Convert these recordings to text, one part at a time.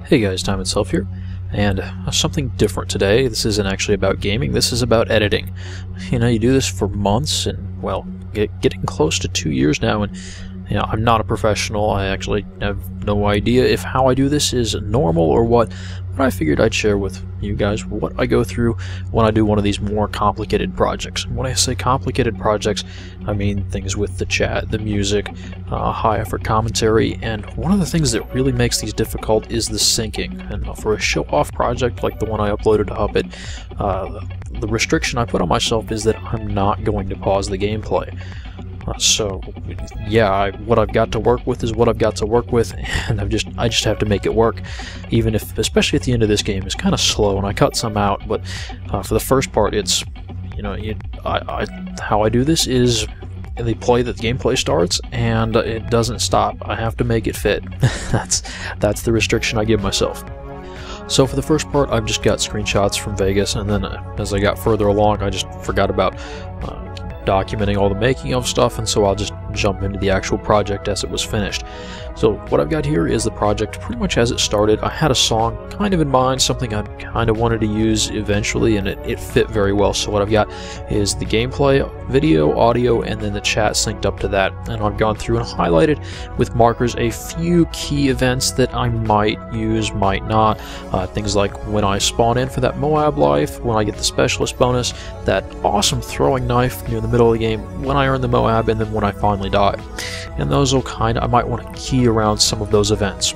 Hey guys, Time Itself here, and something different today. This isn't actually about gaming, this is about editing. You know, you do this for months, and, well, getting close to 2 years now, and, you know, I'm not a professional. I actually have no idea if how I do this is normal or what, but I figured I'd share with you guys what I go through when I do one of these more complicated projects. And when I say complicated projects, I mean things with the chat, the music, high effort commentary, and one of the things that really makes these difficult is the syncing. And for a show-off project like the one I uploaded to Huppet, the restriction I put on myself is that I'm not going to pause the gameplay. So, yeah, what I've got to work with is what I've got to work with, and I just have to make it work, even if, especially at the end of this game, it's kind of slow, and I cut some out. But for the first part, it's, you know, how I do this is the gameplay starts, and it doesn't stop. I have to make it fit. that's the restriction I give myself. So for the first part, I've just got screenshots from Vegas, and then as I got further along, I just forgot about documenting all the making of stuff, and so I'll just jump into the actual project as it was finished. So what I've got here is the project pretty much as it started. I had a song kind of in mind, something I kind of wanted to use eventually, and it fit very well. So what I've got is the gameplay, video, audio, and then the chat synced up to that. And I've gone through and highlighted with markers a few key events that I might use, might not. Things like when I spawn in for that Moab life, when I get the specialist bonus, that awesome throwing knife near the middle of the game, when I earn the Moab, and then when I finally die. And those will I might want to key around some of those events.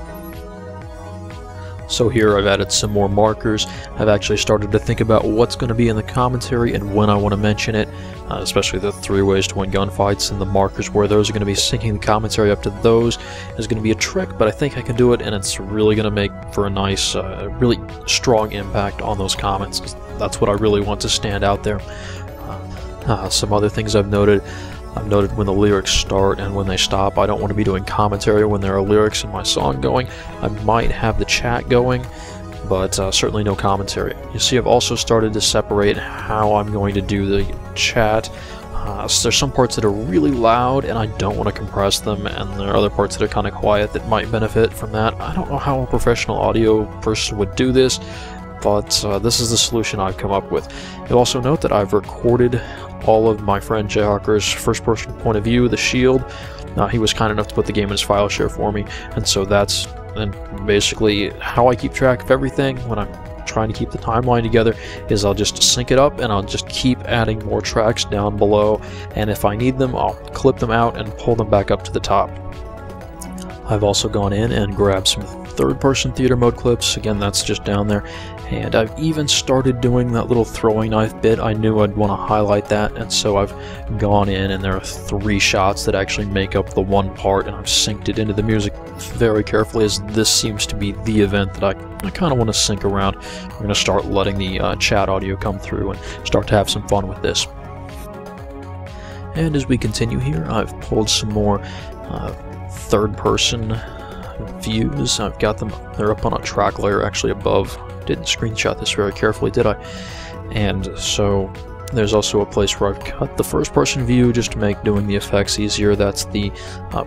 So here I've added some more markers. I've actually started to think about what's going to be in the commentary and when I want to mention it, especially the 3 ways to win gunfights, and the markers where those are going to be syncing the commentary up to those is going to be a trick, but I think I can do it, and it's really going to make for a nice, really strong impact on those comments, 'cause that's what I really want to stand out there. Some other things I've noted when the lyrics start and when they stop. I don't want to be doing commentary when there are lyrics in my song going. I might have the chat going, but certainly no commentary. You see, I've also started to separate how I'm going to do the chat. So there's some parts that are really loud and I don't want to compress them, and there are other parts that are kind of quiet that might benefit from that. I don't know how a professional audio person would do this, but this is the solution I've come up with. You'll also note that I've recorded all of my friend Jayhawker's first-person point of view, the shield. He was kind enough to put the game in his file share for me, and so that's basically how I keep track of everything when I'm trying to keep the timeline together. Is I'll just sync it up, and I'll just keep adding more tracks down below, and if I need them, I'll clip them out and pull them back up to the top. I've also gone in and grabbed some third-person theater mode clips. Again, that's just down there. And I've even started doing that little throwing knife bit. I knew I'd want to highlight that, and so I've gone in, and there are 3 shots that actually make up the one part, and I've synced it into the music very carefully, as this seems to be the event that I kind of want to sync around. I'm going to start letting the chat audio come through and start to have some fun with this. And as we continue here, I've pulled some more third-person views. I've got them, they're up on a track layer actually above. Didn't screenshot this very carefully, did I? And so there's also a place where I've cut the first-person view just to make doing the effects easier. That's the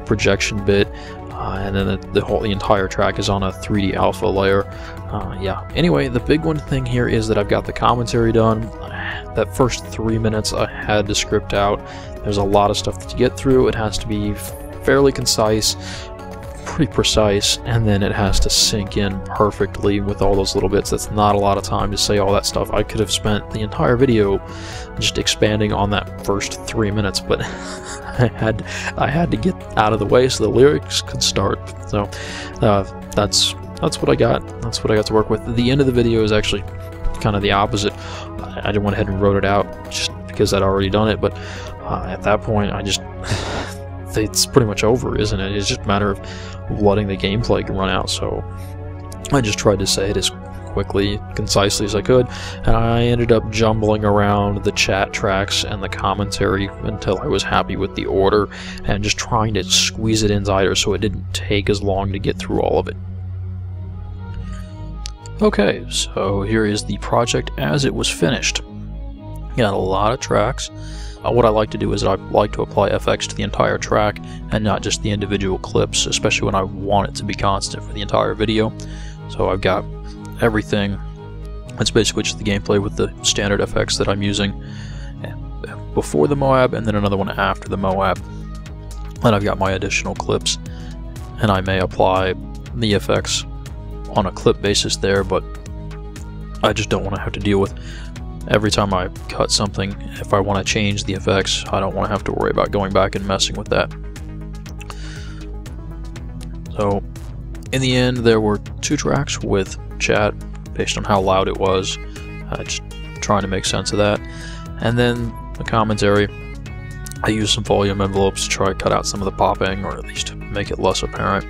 projection bit, and then the entire track is on a 3D alpha layer. Yeah. Anyway, the big one thing here is that I've got the commentary done. That first 3 minutes I had to script out. There's a lot of stuff to get through. It has to be fairly concise, pretty precise, and then it has to sink in perfectly with all those little bits. That's not a lot of time to say all that stuff. I could have spent the entire video just expanding on that first 3 minutes, but I had to get out of the way so the lyrics could start. So that's what I got. That's what I got to work with. The end of the video is actually kind of the opposite. I went ahead and wrote it out just because I'd already done it, but at that point I just it's pretty much over, isn't it? It's just a matter of letting the gameplay run out, so I just tried to say it as quickly, concisely as I could, and I ended up jumbling around the chat tracks and the commentary until I was happy with the order, and just trying to squeeze it in tighter so it didn't take as long to get through all of it. Okay, so here is the project as it was finished. Got a lot of tracks. What I like to do is I like to apply FX to the entire track and not just the individual clips, especially when I want it to be constant for the entire video. So I've got everything. It's basically just the gameplay with the standard FX that I'm using before the Moab, and then another one after the Moab. And I've got my additional clips, and I may apply the effects on a clip basis there, but I just don't want to have to deal with every time I cut something. If I want to change the effects, I don't want to have to worry about going back and messing with that. So in the end, there were 2 tracks with chat based on how loud it was, just trying to make sense of that. And then the commentary, I used some volume envelopes to try to cut out some of the popping, or at least make it less apparent.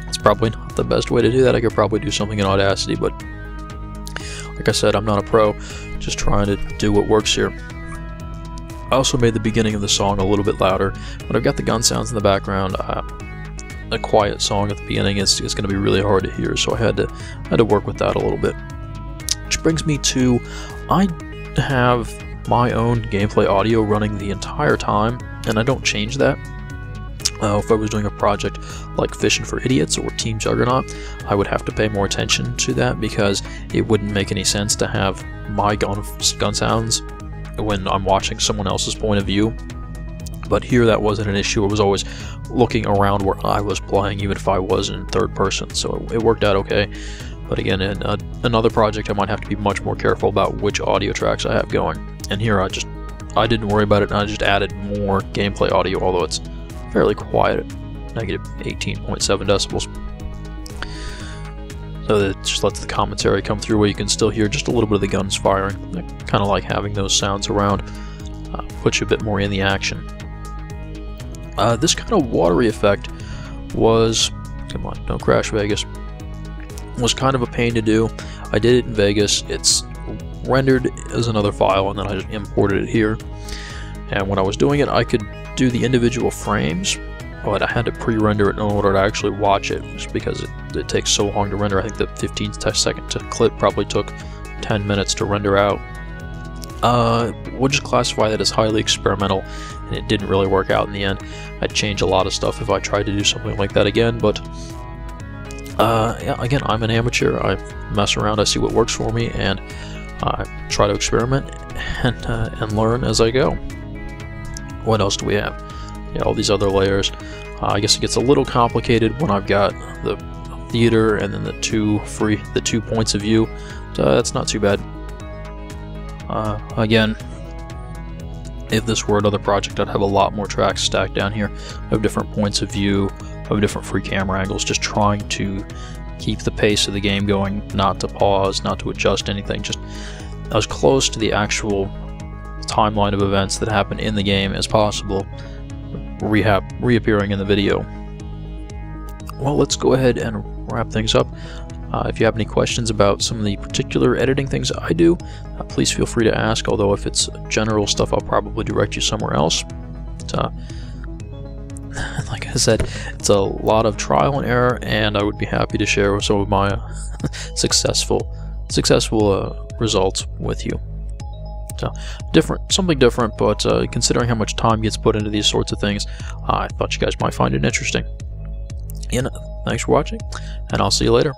It's probably not the best way to do that. I could probably do something in Audacity, but like I said, I'm not a pro, just trying to do what works here. I also made the beginning of the song a little bit louder, but I've got the gun sounds in the background. A quiet song at the beginning is going to be really hard to hear, so I had to work with that a little bit. Which brings me to, I have my own gameplay audio running the entire time, and I don't change that. If I was doing a project like Fishing for Idiots or Team Juggernaut, I would have to pay more attention to that, because it wouldn't make any sense to have my gun sounds when I'm watching someone else's point of view. But here that wasn't an issue. I was always looking around where I was playing, even if I was in third person, so it worked out okay. But again, in another project, I might have to be much more careful about which audio tracks I have going. And here I didn't worry about it, and I just added more gameplay audio, although it's fairly quiet at negative 18.7 decibels. So it just lets the commentary come through where you can still hear just a little bit of the guns firing. I kind of like having those sounds around, puts you a bit more in the action. This kind of watery effect was, come on, don't crash Vegas, was kind of a pain to do. I did it in Vegas. It's rendered as another file, and then I just imported it here. And when I was doing it, I could do the individual frames, but I had to pre-render it in order to actually watch it, just because it takes so long to render. I think the 15-second clip probably took 10 minutes to render out. We'll just classify that as highly experimental, and it didn't really work out in the end. I'd change a lot of stuff if I tried to do something like that again, but yeah, again, I'm an amateur. I mess around, I see what works for me, and I try to experiment and learn as I go. What else do we have? Yeah, all these other layers. I guess it gets a little complicated when I've got the theater and then the two points of view. That's not too bad. Again, if this were another project, I'd have a lot more tracks stacked down here of different points of view, of different free camera angles, just trying to keep the pace of the game going, not to pause, not to adjust anything, just as close to the actual timeline of events that happen in the game as possible, reappearing in the video. Well, let's go ahead and wrap things up. If you have any questions about some of the particular editing things I do, please feel free to ask, although if it's general stuff, I'll probably direct you somewhere else. Like I said, it's a lot of trial and error, and I would be happy to share some of my successful results with you. So, something different, but considering how much time gets put into these sorts of things, I thought you guys might find it interesting. And thanks for watching, and I'll see you later.